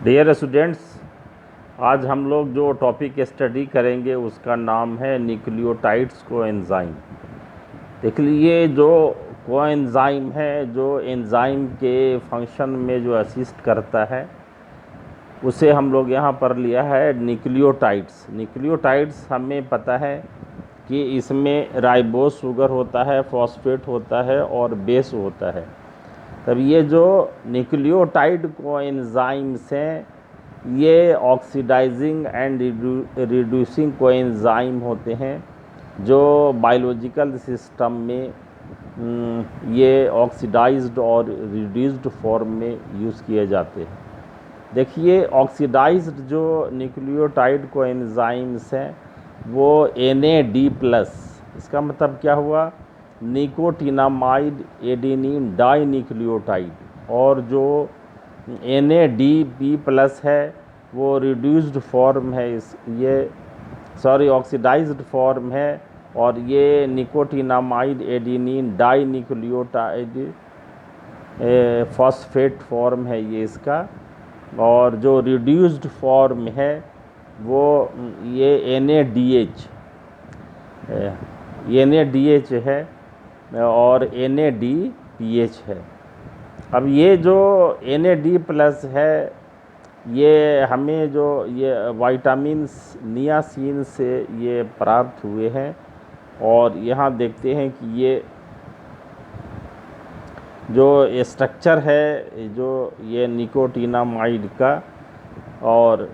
Dear students, आज हम लोग जो टॉपिक स्टडी करेंगे उसका नाम है न्यूक्लियोटाइड्स कोएंजाइम। देख लीजिए, जो कोएंजाइम है, जो एंजाइम के फंक्शन में जो असिस्ट करता है, उसे हम लोग यहाँ पर लिया है न्यूक्लियोटाइड्स। न्यूक्लियोटाइड्स हमें पता है कि इसमें राइबोस शुगर होता है, फॉस्फेट होता है और बेस होता है। तब ये जो न्यूक्लियोटाइड कोएंजाइम्स हैं, ये ऑक्सीडाइजिंग एंड रिड्यूसिंग कोएंजाइम होते हैं, जो बायोलॉजिकल सिस्टम में ये ऑक्सीडाइज्ड और रिड्यूस्ड फॉर्म में यूज़ किए जाते हैं। देखिए, ऑक्सीडाइज्ड जो न्यूक्लियोटाइड कोएंजाइम्स हैं वो NAD+, इसका मतलब क्या हुआ, निकोटिनामाइड एडेनिन डाई न्यूक्लियोटाइड, और जो NADP+ है वो रिड्यूस्ड फॉर्म है, ऑक्सीडाइज्ड फॉर्म है, और ये nicotinamide adenine di nucleotide phosphate form है ये इसका। और जो रिड्यूस्ड फॉर्म है वो ये NADH है और NADPH है। अब ये जो NAD+ है, ये हमें जो ये विटामिन नियासिन से ये प्राप्त हुए हैं। और यहाँ देखते हैं कि ये जो स्ट्रक्चर है, जो ये निकोटिनामाइड का और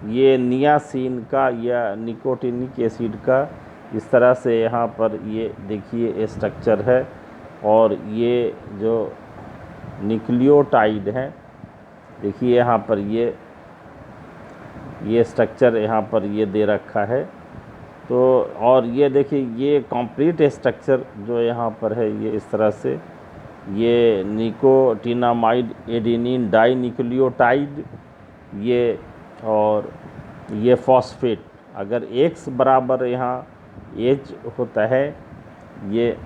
ये नियासिन का या निकोटिनिक एसिड का, इस तरह से यहाँ पर ये देखिए स्ट्रक्चर है। और ये जो न्यूक्लियोटाइड है, देखिए यहाँ पर ये स्ट्रक्चर यहाँ पर ये दे रखा है। तो और ये देखिए, ये कंप्लीट स्ट्रक्चर जो यहाँ पर है, ये इस तरह से ये निकोटिनामाइड एडेनिन डाई न्यूक्लियोटाइड, ये और ये फॉस्फेट। अगर X बराबर यहाँ H होता है, ये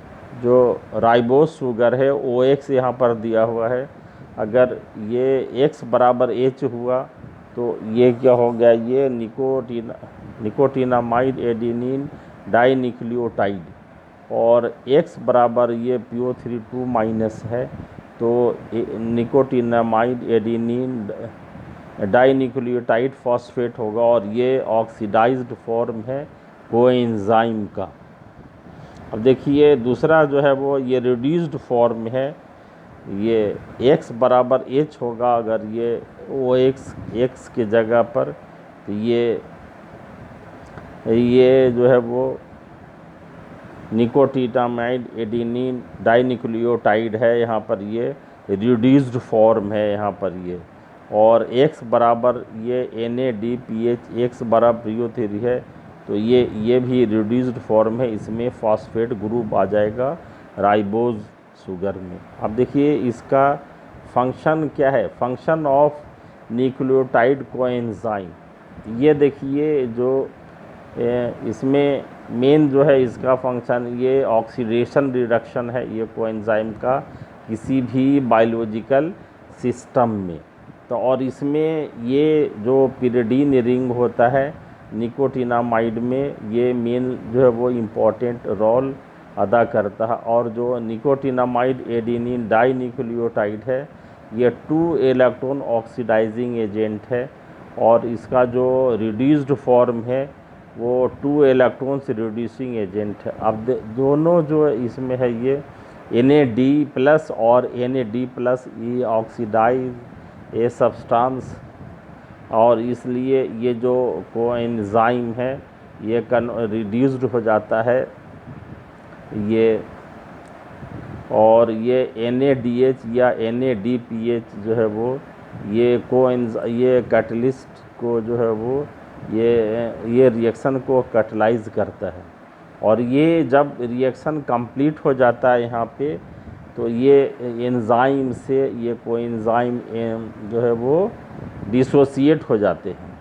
जो राइबोस शुगर है OX यहाँ पर दिया हुआ है। अगर ये X बराबर H हुआ तो ये क्या हो गया, ये निकोटिनामाइड एडेनिन डाई न्यूक्लियोटाइड। और X बराबर ये PO3 है, तो nicotinamide adenine di nucleotide phosphate होगा, और ये ऑक्सीडाइज्ड फॉर्म है कोएंजाइम का। अब देखिए, दूसरा जो है वो ये रिड्यूस्ड फॉर्म है, ये X बराबर H होगा अगर ये OX X के जगह पर, तो ये जो है वो निकोटिनामाइड एडेनिन डाई न्यूक्लियोटाइड है, यहाँ पर ये रिड्यूस्ड फॉर्म है यहाँ पर ये। और X बराबर ये NADPH, X बराबर PO3 है, तो ये भी रिड्यूस्ड फॉर्म है, इसमें फॉस्फेट ग्रुप आ जाएगा राइबोज शुगर में। अब देखिए इसका फंक्शन क्या है, फंक्शन ऑफ न्यूक्लियोटाइड कोएंजाइम। ये देखिए, जो इसमें मेन जो है इसका फंक्शन ये ऑक्सीडेशन रिडक्शन है, ये कोएंजाइम का किसी भी बायोलॉजिकल सिस्टम में। तो और इसमें ये जो पिरिडीन रिंग होता है निकोटिनामाइड में, ये मेन जो है वो इम्पॉर्टेंट रोल अदा करता है। और जो निकोटिनामाइड एडेनिन डाई न्यूक्लियोटाइड है, ये 2 इलेक्ट्रॉन ऑक्सीडाइजिंग एजेंट है, और इसका जो रिड्यूस्ड फॉर्म है वो 2 इलेक्ट्रॉन्स रिड्यूसिंग एजेंट है। अब दोनों जो इसमें है ये NAD+ और NAD+, ये ऑक्सीडाइज ये सब्सटेंस, और इसलिए ये जो कोएंजाइम है ये रिड्यूस्ड हो जाता है ये। और ये NADH या NADPH जो है वो ये कैटलिस्ट को जो है वो ये रिएक्शन को कैटलाइज करता है। और ये जब रिएक्शन कंप्लीट हो जाता है यहाँ पे, तो ये एंजाइम से ये कोएंजाइम जो है वो डिसोसिएट हो जाते हैं।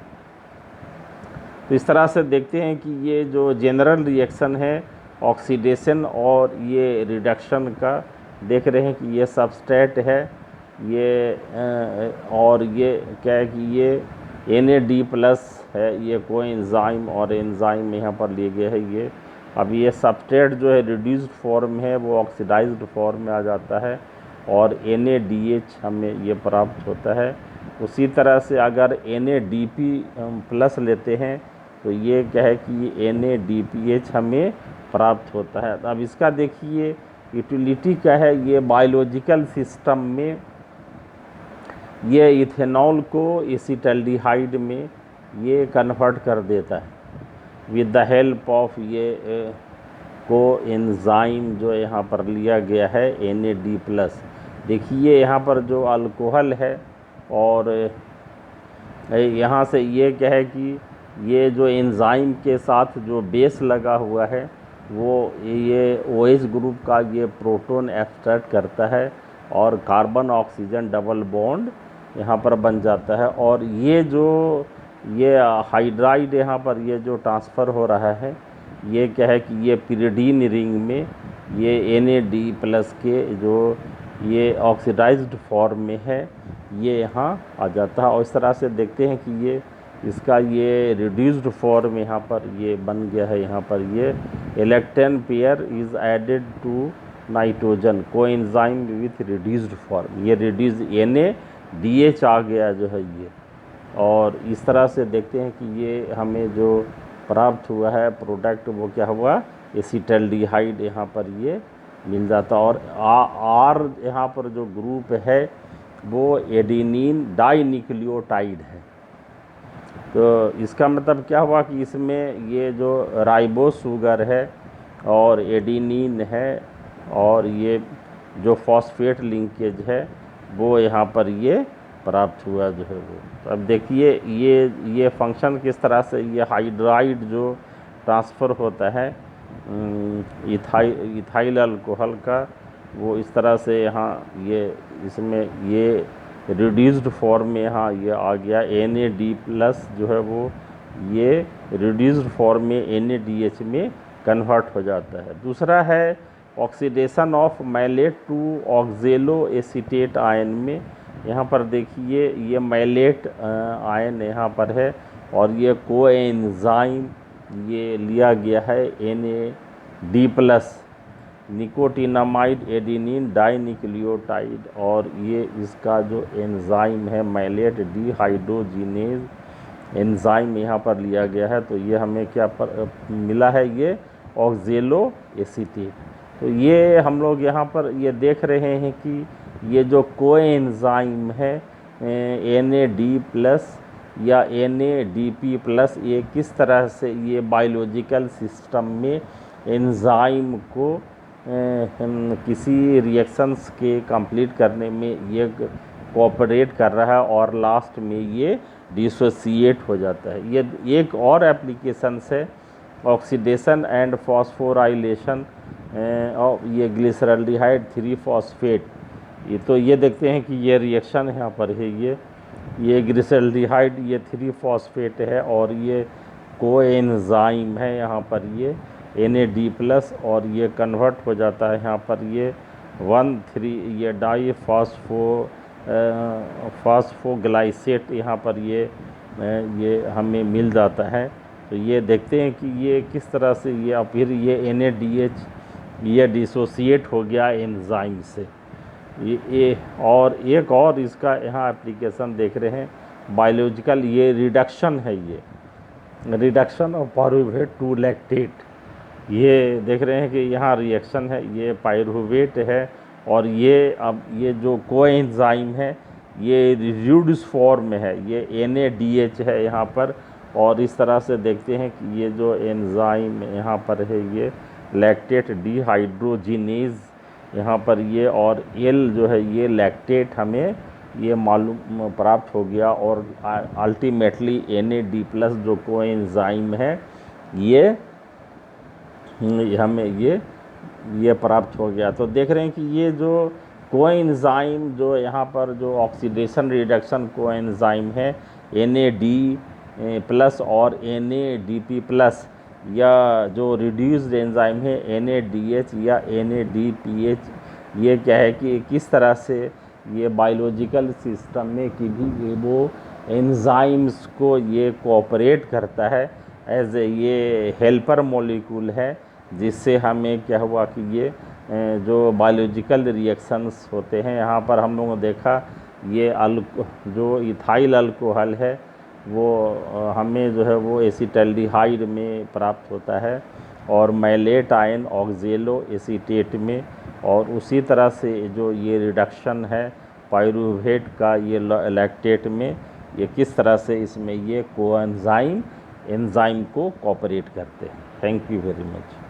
तो इस तरह से देखते हैं कि ये जो जनरल रिएक्शन है ऑक्सीडेशन और ये रिडक्शन का, देख रहे हैं कि ये सबस्ट्रेट है और ये क्या है कि ये NAD+ है, ये कोएंजाइम और एंजाइम यहाँ पर लिए गए हैं ये। अब ये सबस्ट्रेट जो है रिड्यूस्ड फॉर्म है वो ऑक्सीडाइज्ड फॉर्म में आ जाता है और NADH हमें ये प्राप्त होता है। उसी तरह से अगर NADP+ लेते हैं तो ये क्या है कि ये NADPH हमें प्राप्त होता है। अब इसका देखिए यूटिलिटी क्या है, ये बायोलॉजिकल सिस्टम में ये इथेनॉल को एसिटल्डिहाइड में ये कन्वर्ट कर देता है विद द हेल्प ऑफ ये को एंजाइम जो यहाँ पर लिया गया है NAD+। देखिए यहाँ पर जो अल्कोहल है और यहाँ से ये क्या है कि ये जो एंजाइम के साथ जो बेस लगा हुआ है वो ये OH ग्रुप का ये प्रोटॉन एक्सट्रैक्ट करता है और कार्बन ऑक्सीजन डबल बॉन्ड यहाँ पर बन जाता है। और ये जो ये हाइड्राइड यहाँ पर ये जो ट्रांसफ़र हो रहा है ये क्या है कि ये पिरिडीन रिंग में ये NAD+ के जो ये ऑक्सीडाइज्ड फॉर्म में है ये यहाँ आ जाता है। और इस तरह से देखते हैं कि ये इसका ये रिड्यूस्ड फॉर्म यहाँ पर ये बन गया है। यहाँ पर ये electron pair is added to nitrogen coenzyme with reduced form, ये रिड्यूस NADH आ गया जो है ये। और इस तरह से देखते हैं कि ये हमें जो प्राप्त हुआ है प्रोडक्ट वो क्या हुआ, एसिटल्डिहाइड यहाँ पर ये मिल जाता। और R यहाँ पर जो ग्रुप है वो एडेनिन डाइन्यूक्लियोटाइड है। तो इसका मतलब क्या हुआ कि इसमें ये जो राइबोस शुगर है और एडेनिन है और ये जो फॉस्फेट लिंकेज है वो यहाँ पर ये प्राप्त हुआ जो है वो। तो अब देखिए ये फंक्शन किस तरह से ये हाइड्राइड जो ट्रांसफ़र होता है इथाइल अल्कोहल का, वो इस तरह से यहाँ ये इसमें ये रिड्यूस्ड फॉर्म में यहाँ ये आ गया। NAD+ जो है वो ये रिड्यूस्ड फॉर्म में NADH में कन्वर्ट हो जाता है। दूसरा है oxidation of malate to oxaloacetate ion में। यहाँ पर देखिए ये मैलेट आयन यहाँ पर है और ये कोएंजाइम ये लिया गया है NAD+, निकोटिनामाइड एडेनिन डाइन्यूक्लियोटाइड, और ये इसका जो एंजाइम है मैलेट डिहाइड्रोजिनेज एंजाइम यहाँ पर लिया गया है। तो ये हमें क्या मिला है, ये ऑक्जेलो एसीटेट। तो ये हम लोग यहाँ पर ये देख रहे हैं कि ये जो कोएंजाइम है NAD+ या NADP+, ये किस तरह से ये बायोलॉजिकल सिस्टम में एंजाइम को किसी रिएक्शंस के कंप्लीट करने में ये कोऑपरेट कर रहा है और लास्ट में ये डिसोसिएट हो जाता है। ये एक और एप्लीकेशंस है ऑक्सीडेशन एंड फॉस्फोराइलेशन और ये ग्लिसरल्डिहाइड 3-फॉस्फेट। ये तो ये देखते हैं कि ये रिएक्शन यहाँ पर है, ये ग्लिसरल्डिहाइड ये 3-फॉस्फेट है और ये कोएंजाइम है यहाँ पर ये NAD+ और ये कन्वर्ट हो जाता है यहाँ पर ये 1,3 ये फॉस्फोग्लाइसेट यहाँ पर ये हमें मिल जाता है। तो ये देखते हैं कि ये किस तरह से ये अब फिर ये NADH ये डिसोसिएट हो गया एंजाइम से। ये और एक और इसका यहाँ एप्लीकेशन देख रहे हैं बायोलॉजिकल, ये रिडक्शन है, ये reduction of pyruvate to lactate. ये देख रहे हैं कि यहाँ रिएक्शन है, ये पायरुवेट है और ये अब ये जो कोएंजाइम है ये रिड्यूस्ड फॉर्म में है, ये NADH है यहाँ पर। और इस तरह से देखते हैं कि ये जो एंजाइम यहाँ पर है ये लैक्टेट डिहाइड्रोजिनेज यहाँ पर ये, और L जो है ये लैक्टेट हमें ये मालूम प्राप्त हो गया और अल्टीमेटली NAD+ जो कोएंजाइम है ये हमें ये प्राप्त हो गया। तो देख रहे हैं कि ये जो कोएंजाइम जो यहाँ पर जो ऑक्सीडेशन रिडक्शन कोएंजाइम है NAD+ और NADP+ या जो रिड्यूस्ड एंजाइम है NADH या NADPH, ये क्या है कि किस तरह से ये बायोलॉजिकल सिस्टम में कि भी वो एंजाइम्स को ये कोऑपरेट करता है एज ए ये हेल्पर मॉलिक्यूल है, जिससे हमें क्या हुआ कि ये जो बायोलॉजिकल रिएक्शंस होते हैं, यहाँ पर हम लोगों ने देखा ये जो इथाइल अल्कोहल है वो हमें जो है वो एसिटल्डिहाइड में प्राप्त होता है और मैलेट आयन ऑक्जेलो एसीटेट में, और उसी तरह से जो ये रिडक्शन है पायरूवेट का ये लैक्टेट में, ये किस तरह से इसमें ये कोएंजाइम एंजाइम को कोऑपरेट करते हैं। Thank you very much.